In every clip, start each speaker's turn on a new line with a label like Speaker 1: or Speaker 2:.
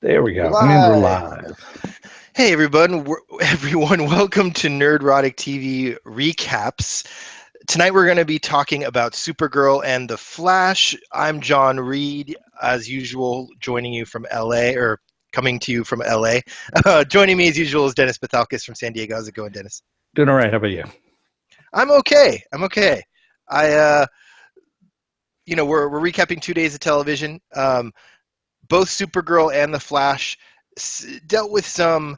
Speaker 1: There we
Speaker 2: We're
Speaker 1: go. And we're
Speaker 2: live.
Speaker 1: live.
Speaker 2: Hey, everyone. Welcome to Nerdrotic TV recaps. Tonight we're going to be talking about Supergirl and The Flash. I'm John Reed, as usual, joining you from LA, or coming to you from LA. Joining me as usual is Dennis Bathalkis from San Diego. How's it going, Dennis?
Speaker 1: Doing all right. How about you?
Speaker 2: I'm okay. I, we're recapping 2 days of television. Both Supergirl and The Flash dealt with some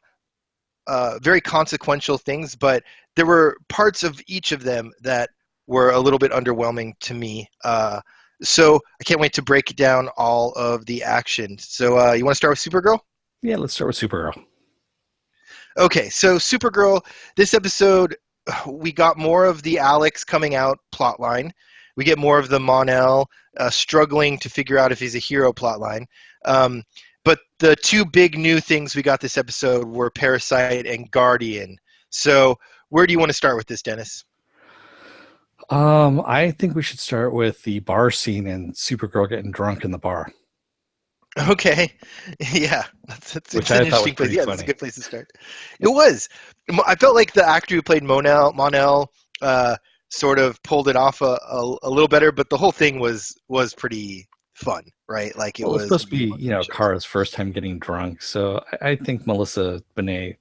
Speaker 2: very consequential things, but there were parts of each of them that were a little bit underwhelming to me. So I can't wait to break down all of the action. So you want to start with Supergirl?
Speaker 1: Yeah, let's start with Supergirl.
Speaker 2: Okay, so Supergirl, this episode, we got more of the Alex coming out plotline. We get more of the Mon-El struggling to figure out if he's a hero plotline. But the two big new things we got this episode were Parasite and Guardian. So where do you want to start with this, Dennis?
Speaker 1: I think we should start with the bar scene and Supergirl getting drunk in the bar,
Speaker 2: Okay, yeah, that's
Speaker 1: which
Speaker 2: it's an
Speaker 1: I thought was
Speaker 2: interesting place.
Speaker 1: pretty
Speaker 2: Yeah, that's a
Speaker 1: funny.
Speaker 2: good place to start. It was. I felt like the actor who played Mon-El, sort of pulled it off a little better, but the whole thing was pretty fun, right? Like it
Speaker 1: Well, it's
Speaker 2: was
Speaker 1: supposed
Speaker 2: one
Speaker 1: to be,
Speaker 2: of the shows.
Speaker 1: Kara's first time getting drunk. So I think Melissa Benoit,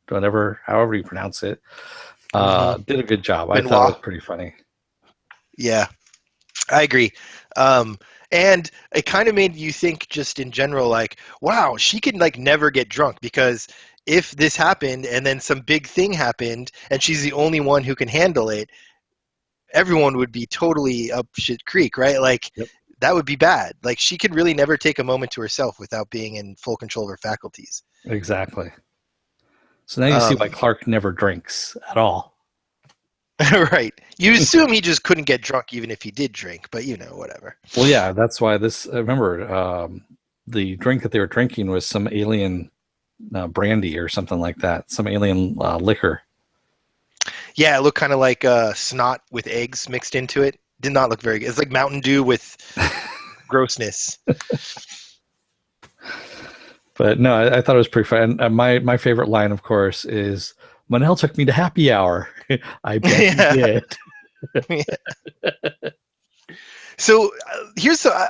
Speaker 1: whatever, however you pronounce it,
Speaker 2: Hmm.
Speaker 1: did a good job. I thought it
Speaker 2: Benoit.
Speaker 1: was pretty funny.
Speaker 2: Yeah, I agree. Um, and it kind of made you think just in general, like, wow, she could like never get drunk because if this happened and then some big thing happened and she's the only one who can handle it, everyone would be totally up shit creek, right? Like
Speaker 1: Yep,
Speaker 2: that would be bad. Like she could really never take a moment to herself without being in full control of her faculties.
Speaker 1: exactly. So now you see why
Speaker 2: Um,
Speaker 1: Clark never drinks at all.
Speaker 2: right. You assume he just couldn't get drunk even if he did drink, but whatever.
Speaker 1: Well, yeah, that's why this. Remember, the drink that they were drinking was some alien brandy or something like that, some alien liquor.
Speaker 2: Yeah, it looked kind of like snot with eggs mixed into it. Did not look very good. It's like Mountain Dew with grossness.
Speaker 1: But no, I thought it was pretty fun. And my favorite line, of course, is Manel took me to happy hour. I bet he
Speaker 2: Yeah.
Speaker 1: did.
Speaker 2: So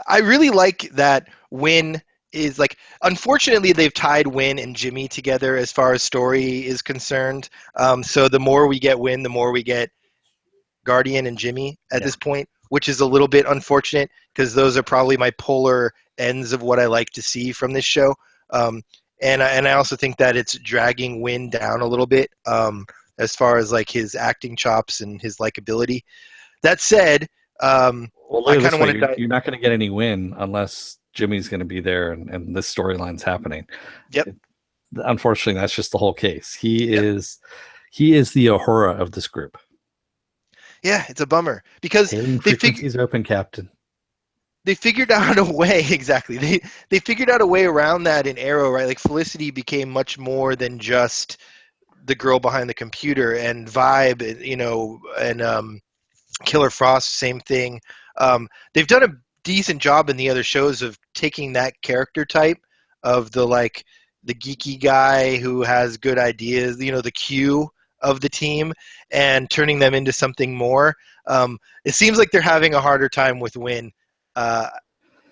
Speaker 2: I really like that Win is like, unfortunately, they've tied Win and Jimmy together as far as story is concerned. So the more we get Win, the more we get Guardian and Jimmy at
Speaker 1: Yeah,
Speaker 2: this point, which is a little bit unfortunate because those are probably my polar ends of what I like to see from this show. Um, and I also think that it's dragging Win down a little bit as far as like his acting chops and his likability. That said,
Speaker 1: well, look
Speaker 2: I
Speaker 1: at it
Speaker 2: kind
Speaker 1: this
Speaker 2: of
Speaker 1: way:
Speaker 2: want to dive.
Speaker 1: you're not going to get any win unless Jimmy's going to be there and this storyline's happening.
Speaker 2: Yep.
Speaker 1: It, unfortunately, that's just the whole case.
Speaker 2: Yep.
Speaker 1: He is the Ahura of this group.
Speaker 2: Yeah, it's a bummer because
Speaker 1: Hailing
Speaker 2: they fig-
Speaker 1: frequencies open, Captain.
Speaker 2: they figured out a way. Exactly. They figured out a way around that in Arrow, right? Like Felicity became much more than just the girl behind the computer, and Vibe, and Killer Frost, same thing. They've done a decent job in the other shows of taking that character type of the geeky guy who has good ideas, the Q of the team, and turning them into something more. It seems like they're having a harder time with Win. Uh,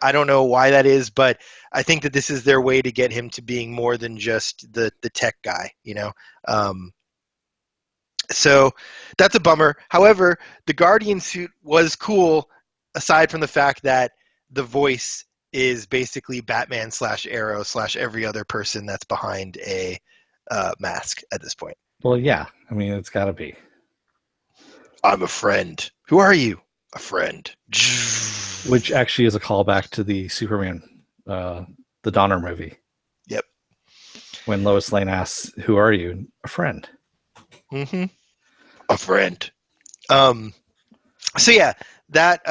Speaker 2: I don't know why that is, but I think that this is their way to get him to being more than just the tech guy. Um, so that's a bummer. However, the Guardian suit was cool, aside from the fact that the voice is basically Batman slash Arrow slash every other person that's behind a mask at this point.
Speaker 1: Well, yeah. I mean, it's got to be.
Speaker 2: I'm a friend. Who are you? A friend.
Speaker 1: Which actually is a callback to the Superman, the Donner movie,
Speaker 2: Yep.
Speaker 1: when Lois Lane asks, "Who are you?" A friend.
Speaker 2: Mm-hmm. A friend. Um. So yeah, that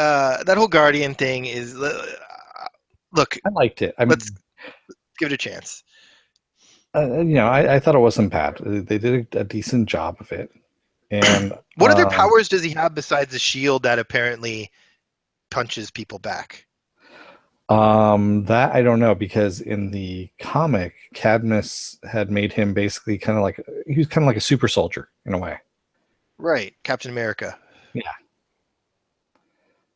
Speaker 2: whole Guardian thing is. Look,
Speaker 1: I liked it. I
Speaker 2: let's
Speaker 1: mean,
Speaker 2: give it a chance.
Speaker 1: I thought it wasn't bad. They did a decent job of it, and
Speaker 2: What other powers does he have besides the shield that apparently punches people back?
Speaker 1: That I don't know because in the comic, Cadmus had made him basically kind of like he was kind of like a super soldier in a way.
Speaker 2: Right, Captain America.
Speaker 1: Yeah.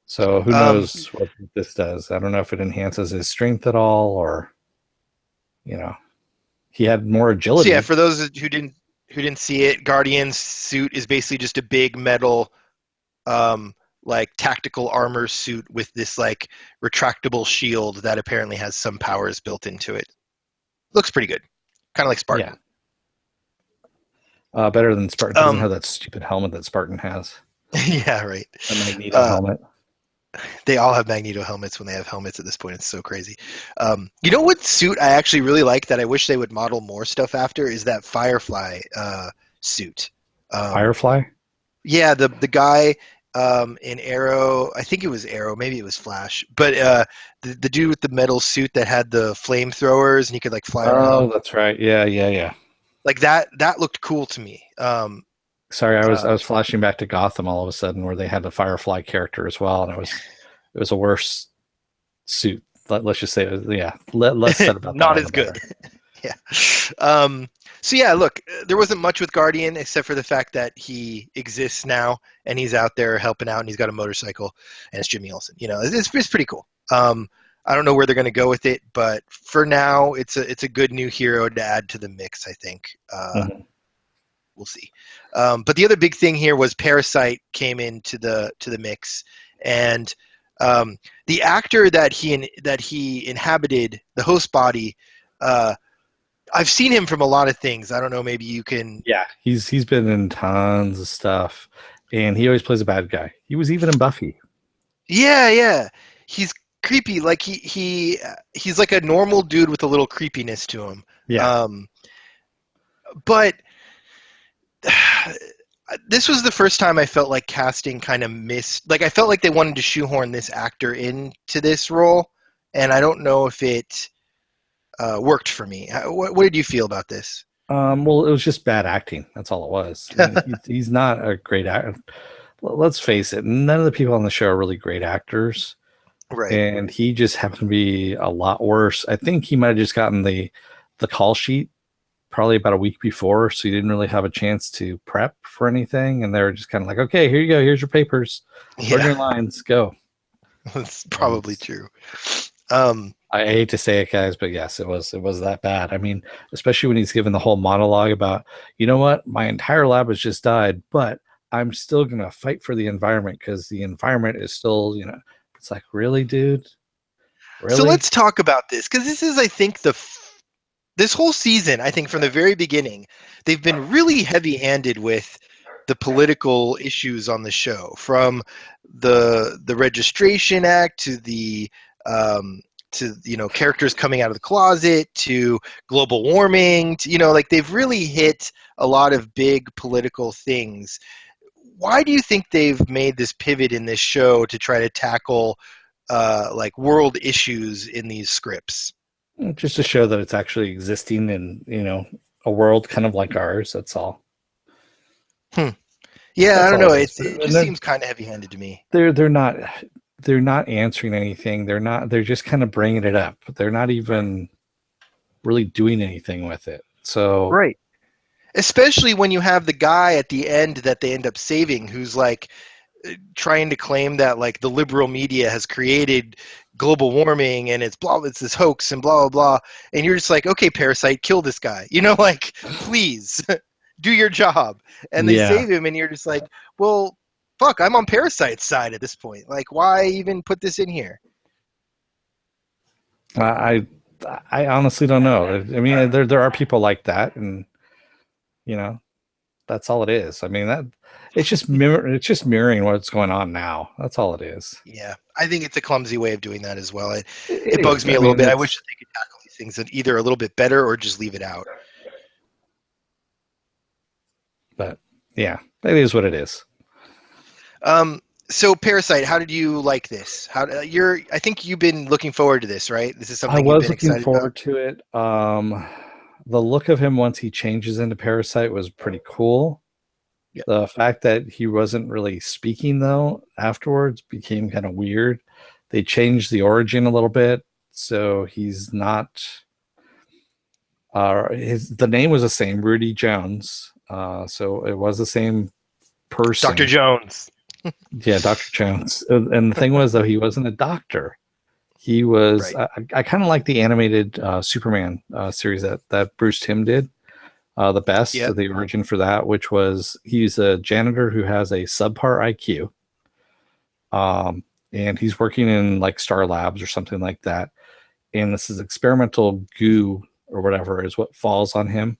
Speaker 1: So who
Speaker 2: Um,
Speaker 1: knows what this does? I don't know if it enhances his strength at all, or you know, he had more
Speaker 2: so yeah,
Speaker 1: agility.
Speaker 2: for those who didn't see it, Guardian's suit is basically just a big metal um, like tactical armor suit with this like retractable shield that apparently has some powers built into it. Looks pretty good, kind of like
Speaker 1: Yeah,
Speaker 2: Spartan.
Speaker 1: better than Spartan. Doesn't
Speaker 2: Um,
Speaker 1: have that stupid helmet that Spartan has.
Speaker 2: yeah, right.
Speaker 1: A Magneto
Speaker 2: Uh,
Speaker 1: helmet.
Speaker 2: they all have Magneto helmets when they have helmets at this point. It's so crazy. You know what suit I actually really like that I wish they would model more stuff after is that Firefly suit. Um,
Speaker 1: Firefly.
Speaker 2: yeah, the guy in Arrow, I think it was Arrow, maybe it was Flash, but the dude with the metal suit that had the flamethrowers and he could like fly around
Speaker 1: Oh, that's right. Yeah, yeah, yeah.
Speaker 2: like that looked cool to me.
Speaker 1: Sorry, I
Speaker 2: Uh,
Speaker 1: was flashing back to Gotham all of a sudden, where they had the Firefly character as well, and it was a worse suit. Let's just say, yeah. Less said about that
Speaker 2: not
Speaker 1: one,
Speaker 2: as
Speaker 1: the
Speaker 2: good.
Speaker 1: better.
Speaker 2: Yeah. Um, so yeah, look, there wasn't much with Guardian except for the fact that he exists now and he's out there helping out and he's got a motorcycle and it's Jimmy Olsen. You know, it's pretty cool. I don't know where they're going to go with it, but for now, it's a good new hero to add to the mix. I think
Speaker 1: Mhm.
Speaker 2: we'll see. But the other big thing here was Parasite came into the mix, and the actor that he inhabited the host body. Uh, I've seen him from a lot of things. I don't know. Maybe you can.
Speaker 1: Yeah, he's been in tons of stuff, and he always plays a bad guy. He was even in Buffy.
Speaker 2: Yeah, yeah. He's creepy. Like he's like a normal dude with a little creepiness to him.
Speaker 1: Yeah.
Speaker 2: Um, but this was the first time I felt like casting kind of missed. Like I felt like they wanted to shoehorn this actor into this role, and I don't know if it worked for me. What did you feel about this?
Speaker 1: Well, it was just bad acting. That's all it was. He's not a great actor. Let's face it. None of the people on the show are really great actors,
Speaker 2: Right.
Speaker 1: and he just happened to be a lot worse. I think he might have just gotten the call sheet probably about a week before, so he didn't really have a chance to prep for anything. And they were just kind of like, "Okay, here you go. Here's your papers. Learn
Speaker 2: Yeah,
Speaker 1: your lines. Go."
Speaker 2: that's
Speaker 1: And
Speaker 2: probably true. Um,
Speaker 1: I hate to say it, guys, but yes, it was that bad. I mean, especially when he's given the whole monologue about, you know what, my entire lab has just died, but I'm still gonna fight for the environment because the environment is still, you know, it's like, really, dude,
Speaker 2: so
Speaker 1: really?
Speaker 2: let's talk about this because this is, I think, this whole season. I think from the very beginning, they've been really heavy-handed with the political issues on the show, from the Registration Act um, to characters coming out of the closet to global warming. To, like they've really hit a lot of big political things. Why do you think they've made this pivot in this show to try to tackle like world issues in these scripts?
Speaker 1: Just to show that it's actually existing in, you know, a world kind of like ours. That's all.
Speaker 2: Hmm. Yeah, I
Speaker 1: That's
Speaker 2: don't
Speaker 1: all
Speaker 2: know.
Speaker 1: it is.
Speaker 2: It
Speaker 1: And
Speaker 2: just
Speaker 1: then
Speaker 2: seems kind of heavy-handed to me.
Speaker 1: they're not they're not answering anything. They're just kind of bringing it up. They're not even really doing anything with it. So
Speaker 2: Right. Especially when you have the guy at the end that they end up saving, who's like trying to claim that like the liberal media has created global warming and it's this hoax and blah blah blah, and you're just like, okay, Parasite, kill this guy. Like please do your job. And they
Speaker 1: yeah,
Speaker 2: save him, and you're just like, well, fuck, I'm on Parasite's side at this point. Like, why even put this in here?
Speaker 1: I I honestly don't know. I mean, there are people like that, and you know that's all it is. I mean that it's just mirroring what's going on now. That's all it is.
Speaker 2: Yeah, I think it's a clumsy way of doing that as well.
Speaker 1: It
Speaker 2: It bugs
Speaker 1: is.
Speaker 2: me
Speaker 1: I
Speaker 2: a little
Speaker 1: mean,
Speaker 2: bit. I wish
Speaker 1: it's
Speaker 2: that they could tackle these things either a little bit better or just leave it out.
Speaker 1: but yeah, it is what it is.
Speaker 2: Um, so Parasite, how did you like this? How you're? I think you've been looking forward to this, right? This is
Speaker 1: I
Speaker 2: something you've
Speaker 1: was
Speaker 2: been
Speaker 1: looking
Speaker 2: excited about.
Speaker 1: forward to it. The look of him once he changes into Parasite was pretty cool.
Speaker 2: Yeah.
Speaker 1: The fact that he wasn't really speaking though afterwards became kind of weird. They changed the origin a little bit, so he's not. The name was the same, Rudy Jones. So it was the same
Speaker 2: Dr.
Speaker 1: person.
Speaker 2: Jones.
Speaker 1: Yeah, Dr. Jones. And the thing was, though, he wasn't a doctor. He was.
Speaker 2: Right.
Speaker 1: I kind of like the animated Superman series that Bruce Timm did. The best,
Speaker 2: Yep.
Speaker 1: the origin for that, which was he's a janitor who has a subpar IQ. And he's working in like Star Labs or something like that. And this is experimental goo or whatever is what falls on him.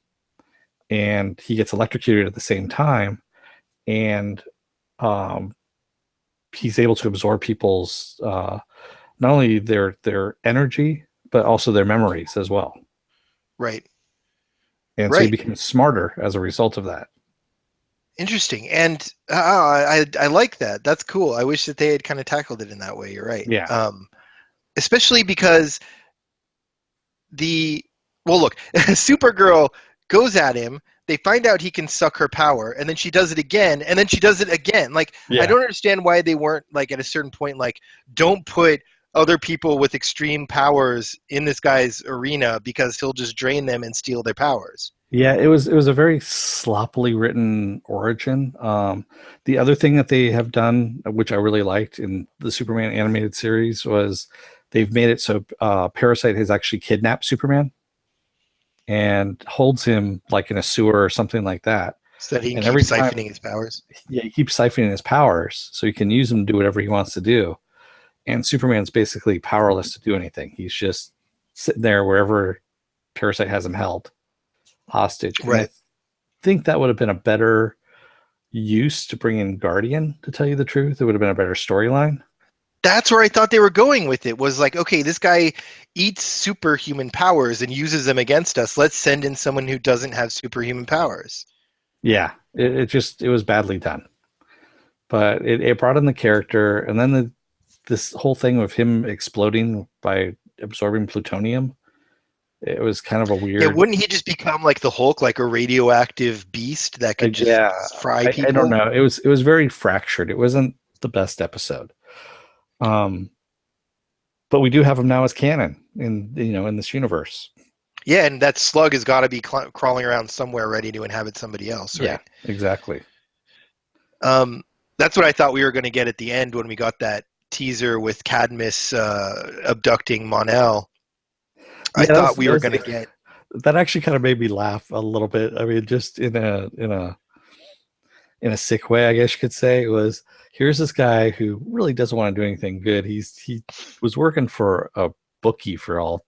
Speaker 1: And he gets electrocuted at the same time. And um, he's able to absorb people's not only their energy, but also their memories as well.
Speaker 2: Right.
Speaker 1: And so he
Speaker 2: Right.
Speaker 1: becomes smarter as a result of that.
Speaker 2: Interesting. And I like that. That's cool. I wish that they had kind of tackled it in that way. You're right.
Speaker 1: Yeah.
Speaker 2: Especially because the well, look, Supergirl goes at him. They find out he can suck her power, and then she does it again, and then she does it again. Like, I
Speaker 1: Yeah.
Speaker 2: don't understand why they weren't like at a certain point, like, don't put other people with extreme powers in this guy's arena because he'll just drain them and steal their powers.
Speaker 1: Yeah, it was a very sloppily written origin. The other thing that they have done, which I really liked in the Superman animated series, was they've made it so Parasite has actually kidnapped Superman and holds him like in a sewer or something like that.
Speaker 2: So that he can
Speaker 1: And
Speaker 2: keep
Speaker 1: every time,
Speaker 2: siphoning his powers.
Speaker 1: yeah, he keeps siphoning his powers so he can use them to do whatever he wants to do. And Superman's basically powerless to do anything. He's just sitting there wherever Parasite has him held hostage. And I
Speaker 2: Right.
Speaker 1: think that would have been a better use to bring in Guardian, to tell you the truth. It would have been a better storyline.
Speaker 2: That's where I thought they were going with it. Was like, okay, this guy eats superhuman powers and uses them against us. Let's send in someone who doesn't have superhuman powers.
Speaker 1: Yeah, it was badly done. But it brought in the character, and then this whole thing of him exploding by absorbing plutonium. It was kind of a
Speaker 2: Yeah,
Speaker 1: weird.
Speaker 2: wouldn't he just become like the Hulk, like a radioactive beast that could just
Speaker 1: Yeah,
Speaker 2: fry
Speaker 1: I don't
Speaker 2: people?
Speaker 1: know. It was very fractured. It wasn't the best episode. Um, but we do have him now as canon in this universe.
Speaker 2: Yeah, and that slug has got to be crawling around somewhere ready to inhabit somebody else,
Speaker 1: Yeah,
Speaker 2: right?
Speaker 1: exactly.
Speaker 2: Um, that's what I thought we were going to get at the end when we got that teaser with Cadmus abducting Mon-El. I
Speaker 1: Yeah,
Speaker 2: thought we were going to get.
Speaker 1: that actually kind of made me laugh a little bit. I mean, just in a sick way, I guess you could say. It was, here's this guy who really doesn't want to do anything good. He was working for a bookie for all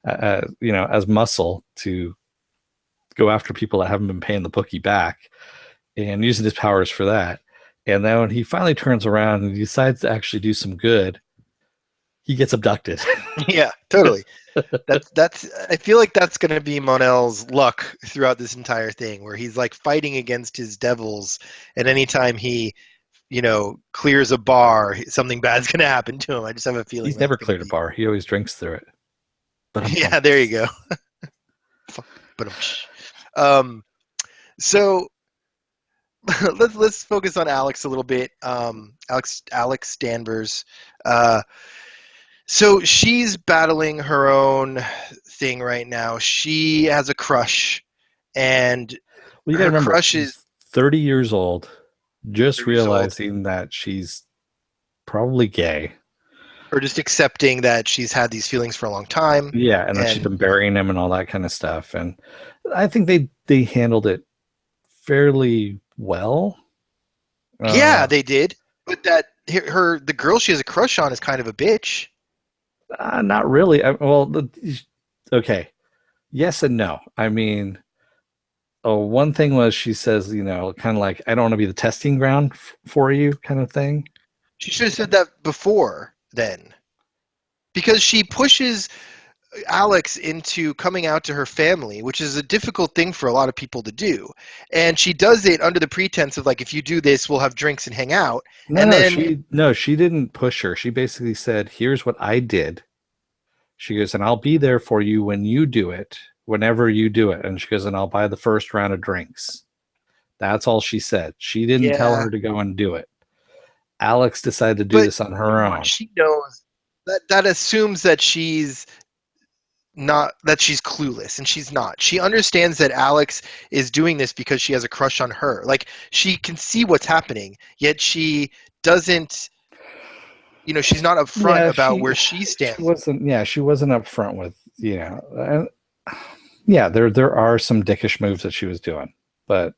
Speaker 1: as muscle to go after people that haven't been paying the bookie back, and using his powers for that. And then when he finally turns around and decides to actually do some good, he gets abducted.
Speaker 2: Yeah, totally. That's. I feel like that's going to be Mon-El's luck throughout this entire thing, where he's like fighting against his devils, and anytime he, clears a bar, something bad's going to happen to him. I just have a feeling
Speaker 1: He's
Speaker 2: that's
Speaker 1: never
Speaker 2: going to
Speaker 1: cleared a
Speaker 2: be.
Speaker 1: bar. He always drinks through it.
Speaker 2: Yeah, there you go. But so let's focus on Alex a little bit. Alex Danvers. So she's battling her own thing right now. She has a crush, and
Speaker 1: Well, you got to
Speaker 2: her
Speaker 1: remember,
Speaker 2: crush is
Speaker 1: she's 30 years old, just
Speaker 2: 30 years old,
Speaker 1: realizing that she's probably gay.
Speaker 2: or just accepting that she's had these feelings for a long time.
Speaker 1: Yeah, and that she's
Speaker 2: And
Speaker 1: been burying him and all that kind of stuff. And I think they handled it fairly well.
Speaker 2: yeah,
Speaker 1: Uh,
Speaker 2: they did. But the girl she has a crush on is kind of a bitch.
Speaker 1: Not really. Well, okay, yes and no. I mean, one thing was she says, kind of like, I don't want to be the testing ground for you, kind of thing.
Speaker 2: She should have said that before then, because she pushes Alex into coming out to her family, which is a difficult thing for a lot of people to do. And she does it under the pretense of like, if you do this, we'll have drinks and hang out.
Speaker 1: No,
Speaker 2: And
Speaker 1: no,
Speaker 2: then,
Speaker 1: she didn't push her. She basically said, "Here's what I did." She goes, "And I'll be there for you when you do it, whenever you do it." And she goes, "And I'll buy the first round of drinks." That's all she said. She didn't tell
Speaker 2: yeah,
Speaker 1: her to go and do it. Alex decided to do
Speaker 2: But
Speaker 1: this on
Speaker 2: come
Speaker 1: her
Speaker 2: on,
Speaker 1: own.
Speaker 2: she knows that assumes that she's not that she's clueless, and she's not. She understands that Alex is doing this because she has a crush on her. Like, she can see what's happening, yet she doesn't, she's not upfront
Speaker 1: Yeah,
Speaker 2: about where
Speaker 1: she
Speaker 2: she
Speaker 1: she
Speaker 2: stands.
Speaker 1: wasn't. Yeah, she wasn't upfront with and yeah, there are some dickish moves that she was doing, but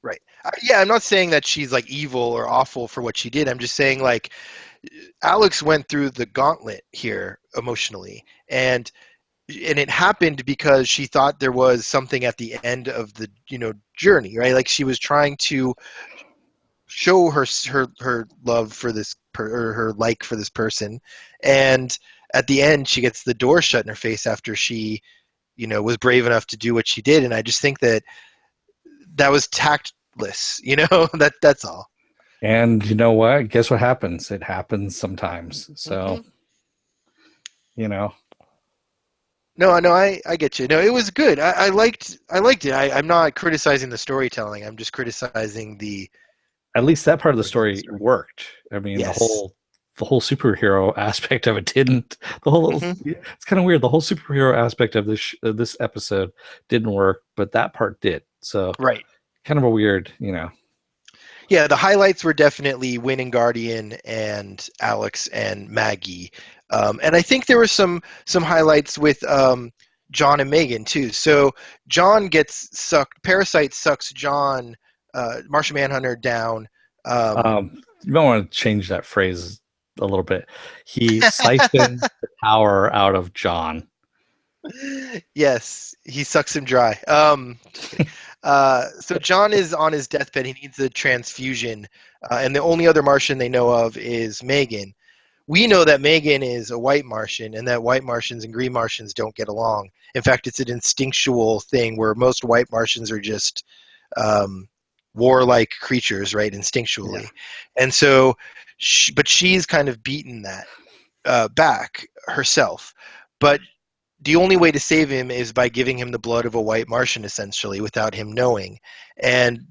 Speaker 2: Right. Yeah, I'm not saying that she's like evil or awful for what she did. I'm just saying, like, Alex went through the gauntlet here emotionally, and it happened because she thought there was something at the end of the journey, right? Like, she was trying to show her love for or her like for this person, and at the end she gets the door shut in her face after she was brave enough to do what she did. And I just think that that was tactless. That's all.
Speaker 1: and you know what? Guess what happens? It happens sometimes. So
Speaker 2: Hmm.
Speaker 1: you know,
Speaker 2: No, no, I get you. No, it was good. I liked it. I'm not criticizing the storytelling. I'm just criticizing the
Speaker 1: at least that part of the
Speaker 2: origin of the
Speaker 1: story
Speaker 2: story.
Speaker 1: worked. I mean, the
Speaker 2: Yes.
Speaker 1: whole superhero aspect of it didn't. The whole
Speaker 2: Hmm.
Speaker 1: it's kind of weird. The whole superhero aspect of this episode didn't work, but that part did. So
Speaker 2: Right.
Speaker 1: kind of a weird.
Speaker 2: Yeah, the highlights were definitely Win and Guardian and Alex and Maggie, and I think there were some highlights with John and Megan too. So John gets sucked. Parasite sucks John, Martian Manhunter, down. Um,
Speaker 1: You might want to change that phrase a little bit. He siphoned the power out of John.
Speaker 2: yes, he sucks him dry. Just kidding. So John is on his deathbed. He needs a transfusion, and the only other Martian they know of is Megan. We know that Megan is a white Martian, and that white Martians and green Martians don't get along. In fact, it's an instinctual thing where most white Martians are just um, warlike creatures, right?
Speaker 1: Yeah.
Speaker 2: Instinctually. And so, but she's kind of beaten that back herself. But the only way to save him is by giving him the blood of a white Martian, essentially, without him knowing. And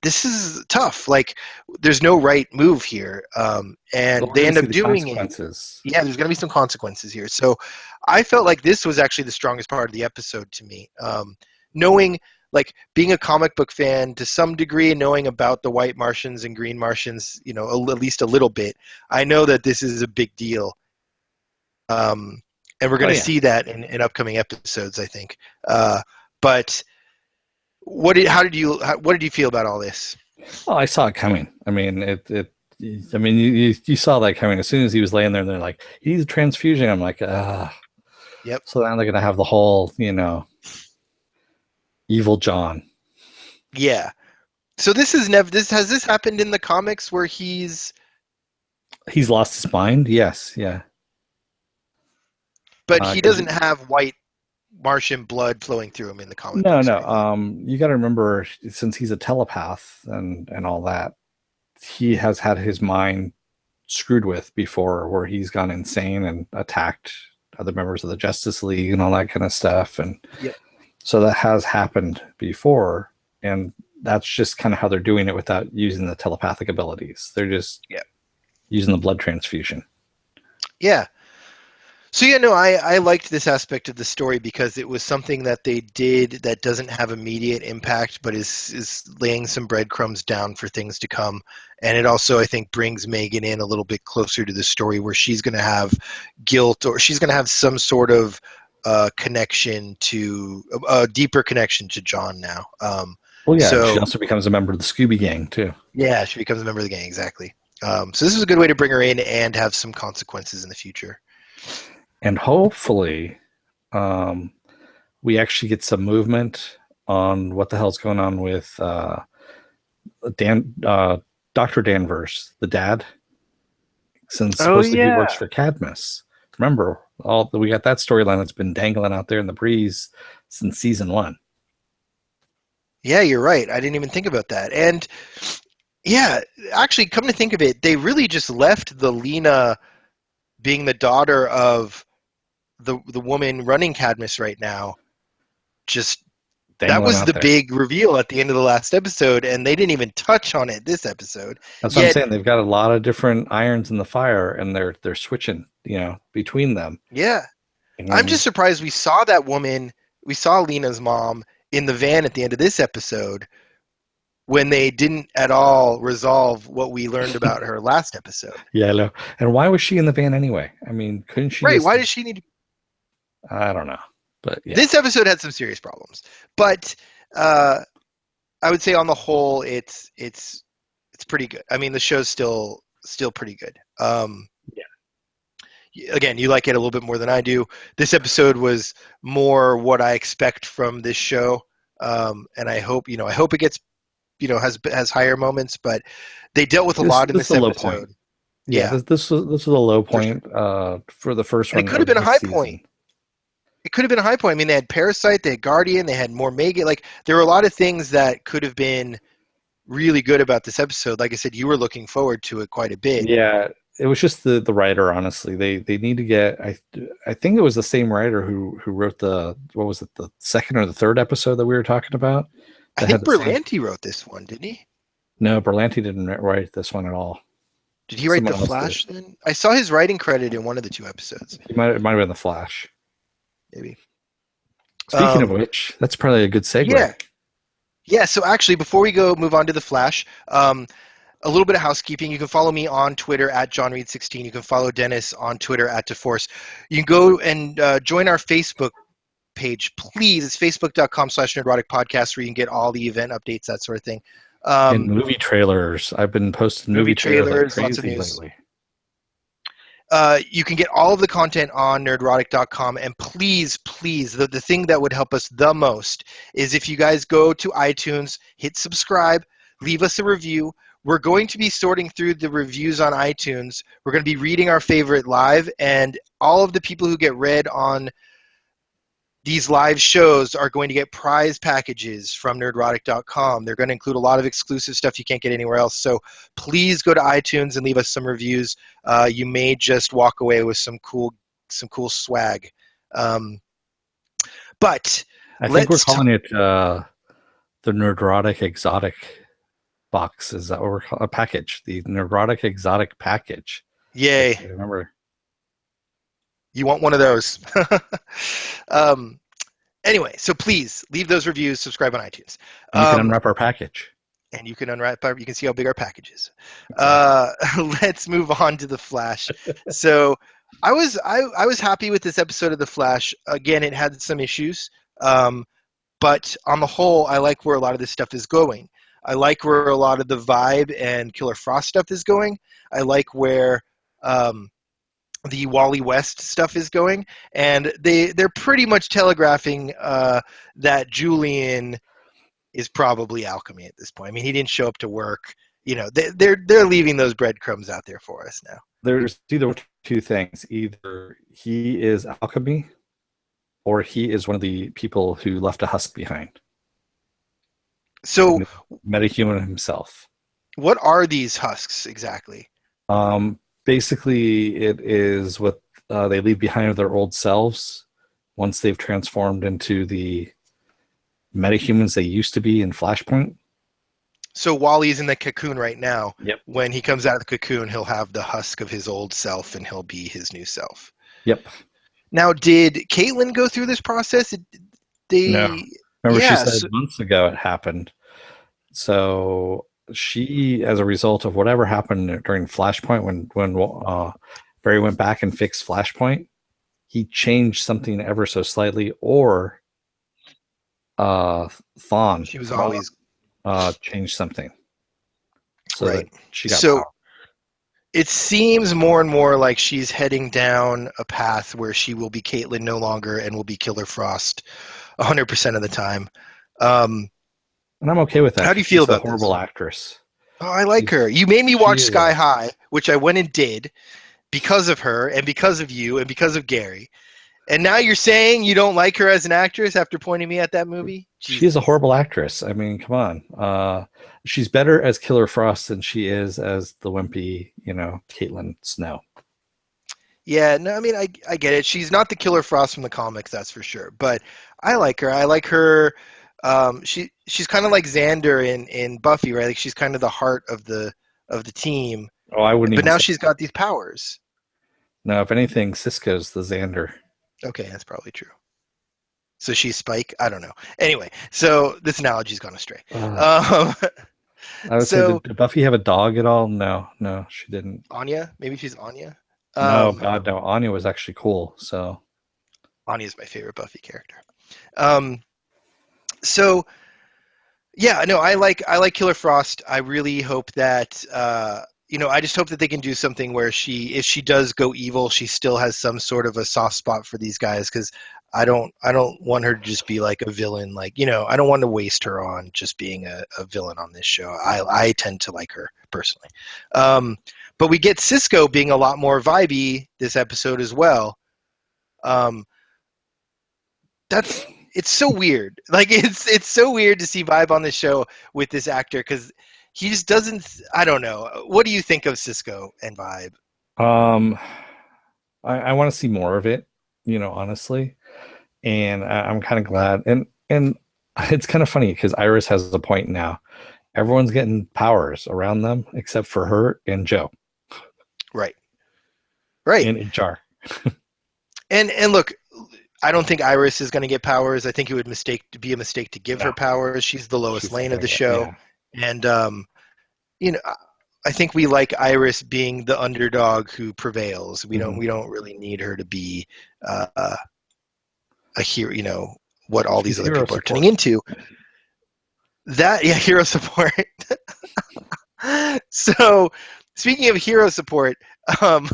Speaker 2: this is tough. Like, there's no right move here,
Speaker 1: But
Speaker 2: and
Speaker 1: we're
Speaker 2: they
Speaker 1: going to
Speaker 2: end
Speaker 1: see
Speaker 2: up
Speaker 1: the
Speaker 2: doing it.
Speaker 1: consequences.
Speaker 2: Yeah, there's going to be some consequences here. So I felt like this was actually the strongest part of the episode to me. Knowing, like, being a comic book fan to some degree, knowing about the white Martians and green Martians, at least a little bit, I know that this is a big deal. And we're
Speaker 1: Oh
Speaker 2: going to
Speaker 1: yeah.
Speaker 2: see that in upcoming episodes, I think. But what did you feel about all this?
Speaker 1: Oh, I saw it coming. I mean, I mean, you saw that coming as soon as he was laying there, and they're like, "He needs a transfusion." I'm like, ah.
Speaker 2: Yep.
Speaker 1: So now they're gonna have the whole evil John.
Speaker 2: Yeah. So this is never this has this happened in the comics where he's
Speaker 1: He's lost his mind. Yes, yeah.
Speaker 2: but he
Speaker 1: Because
Speaker 2: doesn't have white Martian blood flowing through him in the comic
Speaker 1: no,
Speaker 2: books or
Speaker 1: no.
Speaker 2: anything.
Speaker 1: You got to remember, since he's a telepath and all that, he has had his mind screwed with before, where he's gone insane and attacked other members of the Justice League and all that kind of stuff. And
Speaker 2: Yep.
Speaker 1: so that has happened before, and that's just kind of how they're doing it without using the telepathic abilities. They're just
Speaker 2: Yeah.
Speaker 1: using the blood transfusion.
Speaker 2: Yeah. So yeah, no, I liked this aspect of the story because it was something that they did that doesn't have immediate impact, but is laying some breadcrumbs down for things to come. And it also, I think, brings Megan in a little bit closer to the story where she's going to have guilt, or she's going to have some sort of connection to a deeper connection to John now.
Speaker 1: Well, yeah, and she
Speaker 2: So
Speaker 1: also becomes a member of the Scooby Gang too.
Speaker 2: yeah, she becomes a member of the gang, exactly. So this is a good way to bring her in and have some consequences in the future.
Speaker 1: And hopefully, um, we actually get some movement on what the hell's going on with Dan, Dr. Danvers, the dad, since
Speaker 2: Oh
Speaker 1: supposedly he works
Speaker 2: yeah.
Speaker 1: for Cadmus. Remember, we got that storyline that's been dangling out there in the breeze since season one.
Speaker 2: Yeah, you're right. I didn't even think about that. And yeah, actually, come to think of it, they really just left the Lena being the daughter of the woman running Cadmus right now, just
Speaker 1: dangle
Speaker 2: That
Speaker 1: them
Speaker 2: was
Speaker 1: out
Speaker 2: the
Speaker 1: there.
Speaker 2: big reveal at the end of the last episode, and they didn't even touch on it this episode.
Speaker 1: That's what I'm
Speaker 2: Yet,
Speaker 1: saying. They've got a lot of different irons in the fire, and they're switching, between them.
Speaker 2: yeah, I'm just
Speaker 1: And
Speaker 2: surprised we saw that woman, we saw Lena's mom in the van at the end of this episode when they didn't at all resolve what we learned about her last episode.
Speaker 1: yeah, I know. And why was she in the van anyway? I mean, couldn't she
Speaker 2: Right?
Speaker 1: just?
Speaker 2: Why does she need to?
Speaker 1: I don't know, but yeah,
Speaker 2: This episode had some serious problems, but uh, I would say on the whole, it's pretty good. I mean, the show's still pretty good. Again, you like it a little bit more than I do. This episode was more what I expect from this show, and I hope it gets has higher moments, but they dealt with a
Speaker 1: this
Speaker 2: lot in
Speaker 1: this is
Speaker 2: this
Speaker 1: a low point.
Speaker 2: episode.
Speaker 1: Yeah,
Speaker 2: Yeah,
Speaker 1: this was a low
Speaker 2: for sure.
Speaker 1: point for the first
Speaker 2: And it
Speaker 1: one
Speaker 2: could have
Speaker 1: of
Speaker 2: been a
Speaker 1: this
Speaker 2: high point.
Speaker 1: season.
Speaker 2: It could have been a high point. I mean, they had Parasite, they had Guardian, they had more Megan. Like there were a lot of things that could have been really good about this episode. Like I said, you were looking forward to it quite a bit.
Speaker 1: Yeah, it was just the writer. Honestly, they need to get. I think it was the same writer who wrote what was it, the second or the third episode that we were talking about
Speaker 2: I
Speaker 1: that had
Speaker 2: think
Speaker 1: the same.
Speaker 2: Berlanti wrote this one, didn't he?
Speaker 1: No, Berlanti didn't write this one at all.
Speaker 2: Did he write The
Speaker 1: Someone else did.
Speaker 2: Flash then? I saw his writing credit in one of the two episodes,
Speaker 1: It might have been the Flash.
Speaker 2: maybe.
Speaker 1: Speaking of which, that's probably a good segue.
Speaker 2: Yeah. Yeah, so actually, before we move on to The Flash, a little bit of housekeeping. You can follow me on Twitter at JohnReed16. You can follow Dennis on Twitter at DeForce. You can go and join our Facebook page, please. It's facebook.com/Nerdrotic Podcast, where you can get all the event updates, that sort of thing.
Speaker 1: And movie trailers. I've been posting movie trailers like
Speaker 2: lots of
Speaker 1: crazy
Speaker 2: news.
Speaker 1: lately.
Speaker 2: You can get all of the content on nerdrotic.com, and please, the thing that would help us the most is if you guys go to iTunes, hit subscribe, leave us a review. We're going to be sorting through the reviews on iTunes. We're going to be reading our favorite live, and all of the people who get read on these live shows are going to get prize packages from nerdrotic.com. They're going to include a lot of exclusive stuff you can't get anywhere else. So please go to iTunes and leave us some reviews. You may just walk away with some cool swag. But
Speaker 1: I think we're calling it the Nerdrotic Exotic box. Is that what we're calling a package? The Nerdrotic Exotic package.
Speaker 2: Yay.
Speaker 1: I remember.
Speaker 2: You want one of those. Anyway, so please leave those reviews, subscribe on iTunes.
Speaker 1: And you can unwrap our package.
Speaker 2: And you can unwrap, you can see how big our package is.
Speaker 1: Exactly.
Speaker 2: Let's move on to The Flash. So I was happy with this episode of The Flash. Again, it had some issues. But on the whole, I like where a lot of this stuff is going. I like where a lot of the Vibe and Killer Frost stuff is going. I like where the Wally West stuff is going, and they're pretty much telegraphing that Julian is probably Alchemy at this point. I mean, he didn't show up to work. They're leaving those breadcrumbs out there for us now.
Speaker 1: There's either two things: either he is Alchemy, or he is one of the people who left a husk behind.
Speaker 2: So,
Speaker 1: metahuman himself.
Speaker 2: What are these husks exactly?
Speaker 1: Basically, it is what they leave behind of their old selves once they've transformed into the metahumans they used to be in Flashpoint.
Speaker 2: So Wally's in the cocoon right now.
Speaker 1: Yep.
Speaker 2: When he comes out of the cocoon, he'll have the husk of his old self, and he'll be his new self.
Speaker 1: Yep.
Speaker 2: Now, did Caitlin go through this process?
Speaker 1: No. Remember, she said months ago it happened. So she, as a result of whatever happened during Flashpoint, when Barry went back and fixed Flashpoint, he changed something ever so slightly, or Thawne.
Speaker 2: She was always
Speaker 1: changed something. So
Speaker 2: right.
Speaker 1: She got power.
Speaker 2: It seems more and more like she's heading down a path where she will be Caitlin no longer and will be Killer Frost 100% of the time.
Speaker 1: And I'm okay with that.
Speaker 2: How do you feel about
Speaker 1: this? Horrible actress.
Speaker 2: Oh, I like her. You made me watch Sky High, which I went and did because of her and because of you and because of Gary. And now you're saying you don't like her as an actress after pointing me at that movie?
Speaker 1: Jesus. She is a horrible actress. I mean, come on. She's better as Killer Frost than she is as the wimpy, Caitlin Snow.
Speaker 2: Yeah, no, I mean, I get it. She's not the Killer Frost from the comics, that's for sure. But I like her. I like her She's kind of like Xander in Buffy, right? Like she's kind of the heart of the team,
Speaker 1: Oh, I wouldn't
Speaker 2: but
Speaker 1: even
Speaker 2: now
Speaker 1: say.
Speaker 2: she's got these powers.
Speaker 1: No, if anything, Cisco's the Xander.
Speaker 2: Okay, that's probably true. So she's Spike. I don't know. Anyway, so this analogy's gone astray.
Speaker 1: Uh,
Speaker 2: Um,
Speaker 1: I would say,
Speaker 2: so
Speaker 1: did Buffy have a dog at all? No, no, she didn't.
Speaker 2: Anya, maybe she's Anya.
Speaker 1: No,
Speaker 2: Um,
Speaker 1: God, no. Anya was actually cool. So,
Speaker 2: Anya's my favorite Buffy character. Um, so yeah, no, I like Killer Frost. I really hope that I just hope that they can do something where if she does go evil, she still has some sort of a soft spot for these guys because I don't want her to just be like a villain. Like I don't want to waste her on just being a villain on this show. I tend to like her personally, um, but we get Cisco being a lot more vibey this episode as well. Um, that's it's so weird. Like it's so weird to see Vibe on the show with this actor because he just doesn't. I don't know. What do you think of Cisco and Vibe?
Speaker 1: um, I want to see more of it, honestly. And I'm kind of glad. And it's kind of funny because Iris has a point now. Everyone's getting powers around them except for her and Joe
Speaker 2: Right, right.
Speaker 1: in HR.
Speaker 2: And look, I don't think Iris is going to get powers. I think it would be a mistake to give her
Speaker 1: No,
Speaker 2: powers. She's the lowest
Speaker 1: she's not
Speaker 2: lane of
Speaker 1: gonna
Speaker 2: the
Speaker 1: get.
Speaker 2: show,
Speaker 1: Yeah,
Speaker 2: and you know, I think we like Iris being the underdog who prevails. We don't
Speaker 1: hmm
Speaker 2: we don't really need her to be a hero. What all these
Speaker 1: she's
Speaker 2: other
Speaker 1: hero
Speaker 2: people are turning
Speaker 1: support.
Speaker 2: into. That yeah, hero support. So speaking of hero support, um,